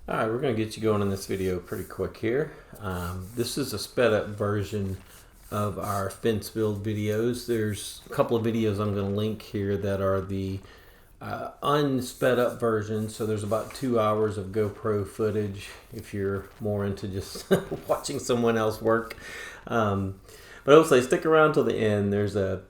Alright, we're going to get you going in this video pretty quick here. This is a sped up version of our fence build videos. There's a couple of videos I'm going to link here that are the unsped up version. So there's about 2 hours of GoPro footage if you're more into just watching someone else work. But I will say stick around till the end. There's a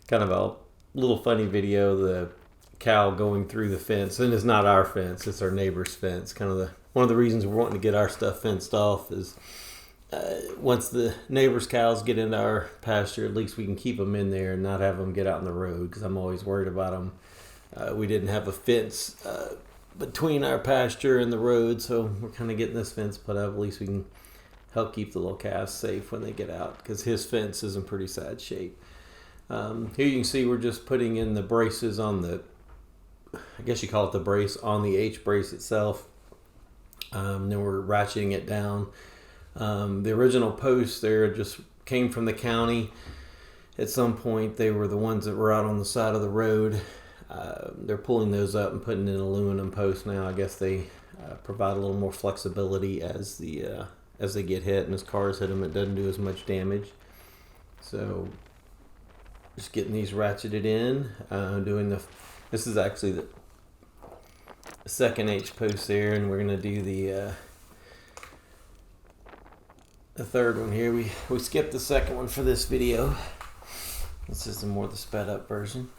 kind of a little funny video, the cow going through the fence, and it's not our fence, it's our neighbor's fence. Kind of one of the reasons we're wanting to get our stuff fenced off is once the neighbor's cows get into our pasture, at least we can keep them in there and not have them get out on the road, because I'm always worried about them. We didn't have a fence between our pasture and the road, so we're kind of getting this fence put up. At least we can help keep the little calves safe when they get out, because his fence is in pretty sad shape. Here you can see we're just putting in the braces on the, I guess you call it the brace, on the H brace itself. Then we're ratcheting it down. The original posts there just came from the county. At some point they were the ones that were out on the side of the road. They're pulling those up and putting in aluminum posts now. I guess they provide a little more flexibility as they get hit, and as cars hit them it doesn't do as much damage. So just getting these ratcheted in, this is actually the second H post there, and we're gonna do the third one here. We skipped the second one for this video. This is more the sped up version.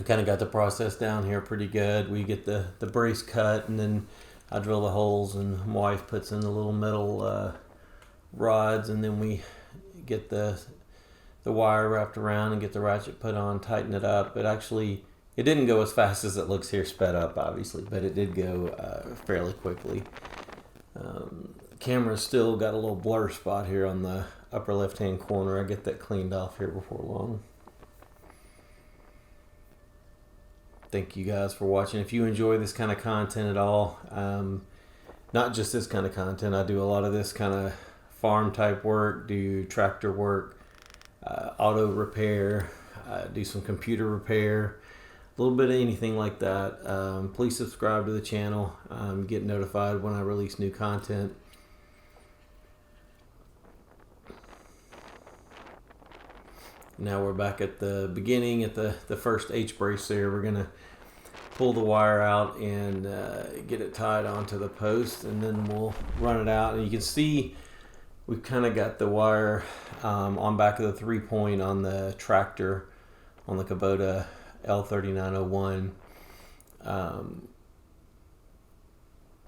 I kind of got the process down here pretty good. We get the brace cut, and then I drill the holes, and my wife puts in the little metal rods, and then we get the wire wrapped around and get the ratchet put on, tighten it up. It didn't go as fast as it looks here sped up, obviously, but it did go fairly quickly. Camera's still got a little blur spot here on the upper left hand corner. I get that cleaned off here before long. Thank you guys for watching. If you enjoy this kind of content at all, not just this kind of content, I do a lot of this kind of farm type work, do tractor work, auto repair, do some computer repair, a little bit of anything like that. Please subscribe to the channel, get notified when I release new content. Now we're back at the beginning at the first H brace there. We're gonna pull the wire out and get it tied onto the post, and then we'll run it out. And you can see we've kind of got the wire on back of the 3-point on the tractor on the Kubota L3901.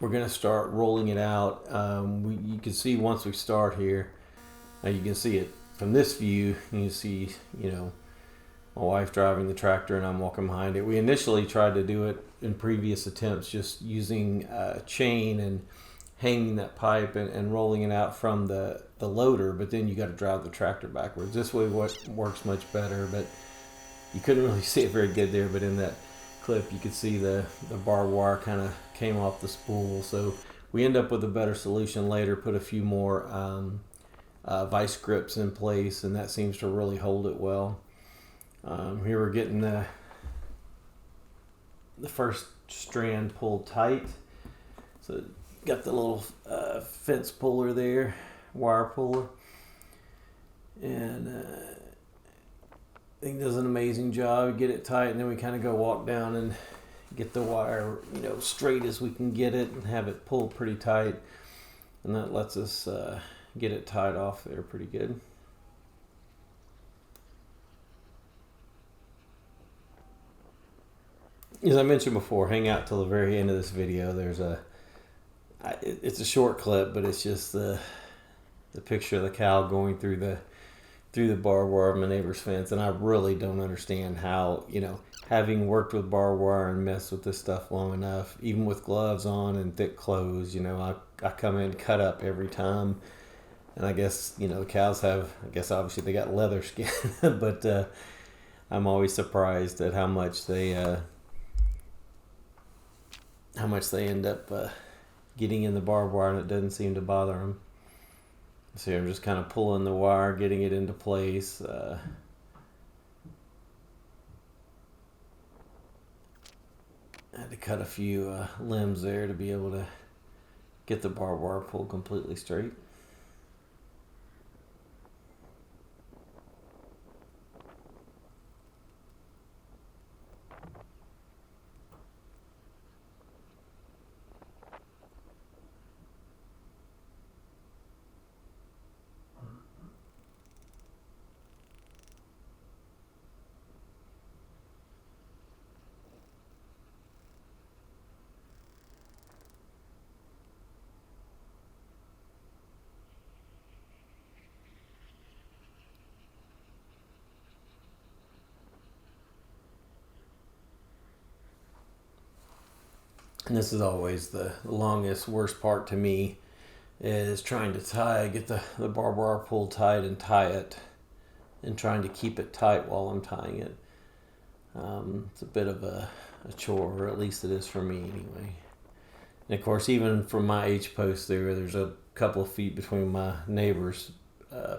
We're going to start rolling it out. You can see once we start here, you can see it from this view. You can see, my wife driving the tractor and I'm walking behind it. We initially tried to do it in previous attempts just using a chain and hanging that pipe and rolling it out from the loader, but then you got to drive the tractor backwards. This way works much better, but you couldn't really see it very good there. But in that clip you could see the barbed wire kind of came off the spool, so we end up with a better solution later. Put a few more vice grips in place, and that seems to really hold it well. Here we're getting the first strand pulled tight, so got the little fence puller there, wire puller, and I think does an amazing job. Get it tight, and then we kind of go walk down and get the wire straight as we can get it and have it pulled pretty tight, and that lets us get it tied off there pretty good. As I mentioned before, hang out till the very end of this video. There's it's a short clip, but it's just the picture of the cow going through the barbed wire of my neighbor's fence. And I really don't understand how, having worked with barbed wire and messed with this stuff long enough, even with gloves on and thick clothes, I come in cut up every time. And I guess, the cows obviously they got leather skin, but I'm always surprised at how much they end up getting in the barbed wire, and it doesn't seem to bother them. So I'm just kind of pulling the wire, getting it into place. I had to cut a few limbs there to be able to get the barbed wire pulled completely straight. And this is always the longest, worst part to me, is trying to get the barbed wire pulled tight and tie it, and trying to keep it tight while I'm tying it. It's a bit of a chore, or at least it is for me anyway. And of course, even from my H post there's a couple of feet between my neighbor's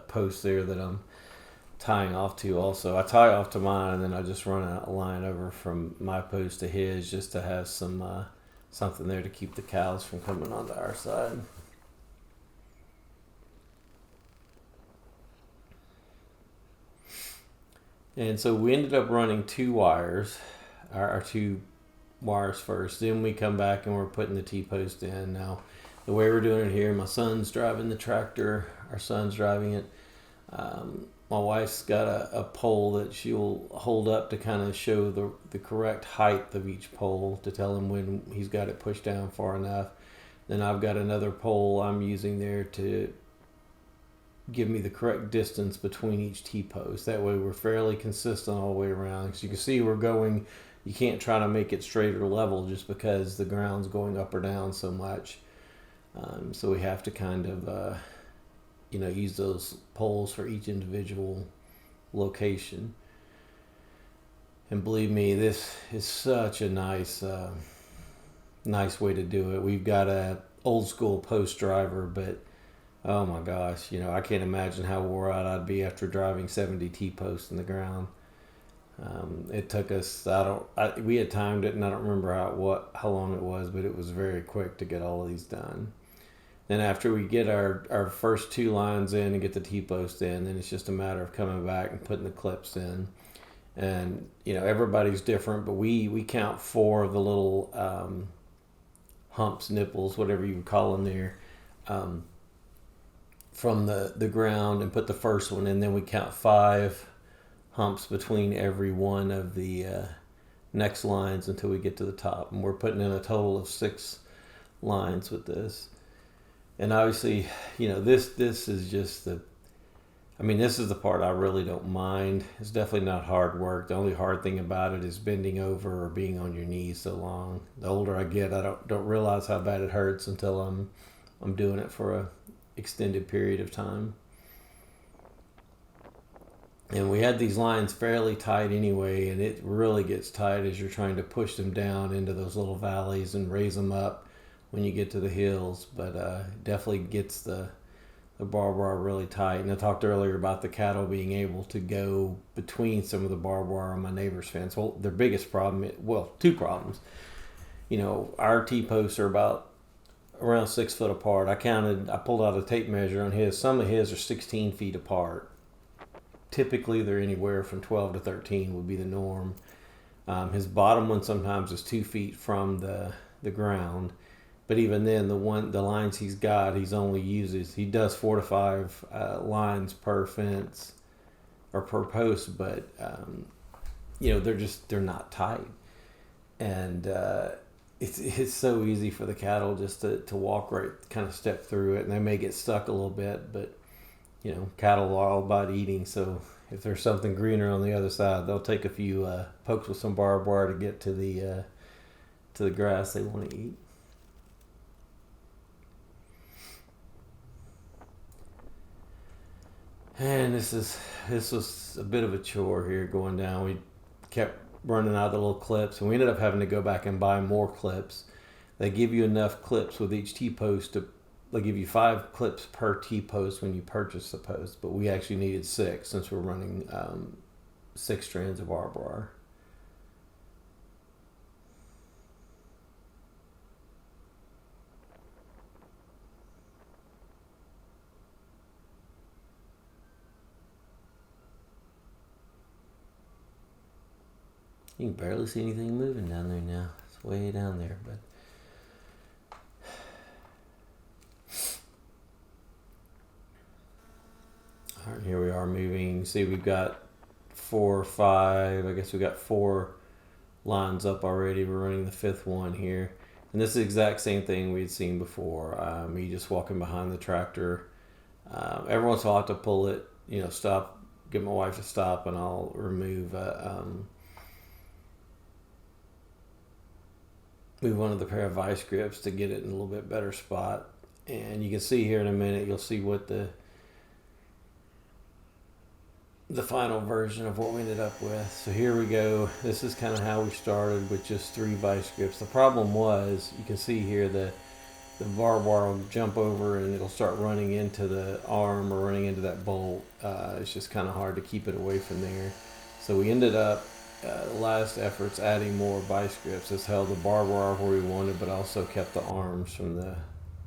post there that I'm tying off to also. I tie off to mine, and then I just run a line over from my post to his, just to have something there to keep the cows from coming onto our side. And so we ended up running two wires, our two wires first. Then we come back and we're putting the T-post in. Now, the way we're doing it here, my son's driving the tractor. Our son's driving it. My wife's got a pole that she'll hold up to kind of show the correct height of each pole, to tell him when he's got it pushed down far enough. Then I've got another pole I'm using there to give me the correct distance between each T-post. That way we're fairly consistent all the way around. As you can see, you can't try to make it straight or level just because the ground's going up or down so much. So we have to kind of use those poles for each individual location. And believe me, this is such a nice way to do it. We've got a old school post driver, but oh my gosh, I can't imagine how wore out I'd be after driving 70 T-posts in the ground. It took us, we had timed it, and I don't remember how long it was, but it was very quick to get all of these done. Then after we get our first two lines in and get the T-post in, then it's just a matter of coming back and putting the clips in. And, everybody's different, but we count 4 of the little humps, nipples, whatever you would call them there, from the ground, and put the first one in. Then we count 5 humps between every one of the next lines until we get to the top. And we're putting in a total of 6 lines with this. And obviously, this is just this is the part I really don't mind. It's definitely not hard work. The only hard thing about it is bending over or being on your knees so long. The older I get, I don't realize how bad it hurts until I'm doing it for a extended period of time. And we had these lines fairly tight anyway, and it really gets tight as you're trying to push them down into those little valleys and raise them up when you get to the hills. But definitely gets the barbed wire really tight. And I talked earlier about the cattle being able to go between some of the barbed wire on my neighbor's fence. Well, their biggest problem, 2 problems. Our T-posts are about around 6 foot apart. I pulled out a tape measure on his. Some of his are 16 feet apart. Typically, they're anywhere from 12 to 13 would be the norm. His bottom one sometimes is 2 feet from the ground. But even then, the lines he's got, he does 4 to 5 lines per fence or per post, but they're not tight. And it's so easy for the cattle just to walk right, kind of step through it, and they may get stuck a little bit, but cattle are all about eating, so if there's something greener on the other side, they'll take a few pokes with some barbed wire to get to the grass they want to eat. And this was a bit of a chore here going down. We kept running out of the little clips, and we ended up having to go back and buy more clips. They give you enough clips with each T-post they'll give you 5 clips per T-post when you purchase the post, but we actually needed 6 since we're running 6 strands of barbed wire. You can barely see anything moving down there now. It's way down there, but all right, here we are moving. See, we've got 4 or 5. I guess we got 4 lines up already. We're running the 5th one here, and this is the exact same thing we had seen before. Me just walking behind the tractor. Every once in a while I have to pull it, stop, get my wife to stop, and I'll remove one of the pair of vice grips to get it in a little bit better spot. And you can see here in a minute, you'll see what the final version of what we ended up with. So here we go. This is kind of how we started with just 3 vice grips. The problem was, you can see here the barbed wire will jump over and it'll start running into the arm or running into that bolt. It's just kind of hard to keep it away from there. So we ended up, the last efforts, adding more vice grips. This held the barbed wire where we wanted, but also kept the arms from the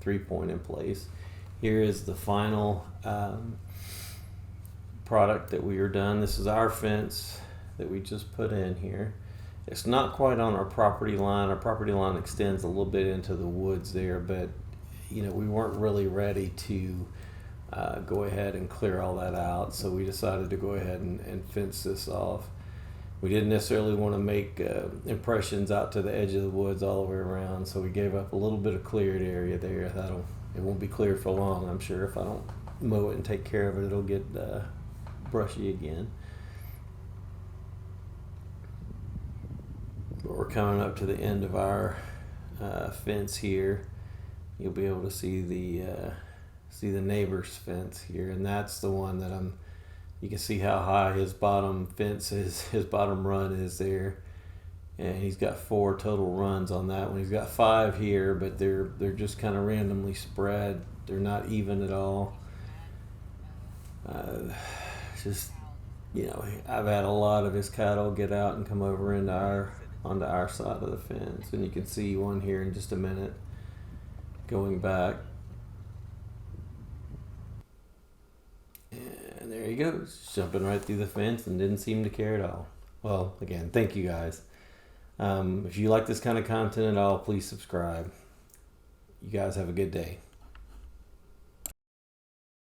3-point in place. Here is the final product that we are done. This is our fence that we just put in here. It's not quite on our property line. Our property line extends a little bit into the woods there, but we weren't really ready to go ahead and clear all that out, so we decided to go ahead and fence this off. We didn't necessarily want to make impressions out to the edge of the woods all the way around, so we gave up a little bit of cleared area there. It won't be cleared for long, I'm sure. If I don't mow it and take care of it, it'll get brushy again. But we're coming up to the end of our fence here. You'll be able to see the neighbor's fence here, and that's the one that you can see how high his bottom fence is, his bottom run is there, and he's got 4 total runs on that one. He's got 5 here, but they're just kind of randomly spread. They're not even at all. Just I've had a lot of his cattle get out and come over onto our side of the fence, and you can see one here in just a minute going back. And there he goes, jumping right through the fence and didn't seem to care at all. Well, again, thank you guys. If you like this kind of content at all, please subscribe. You guys have a good day.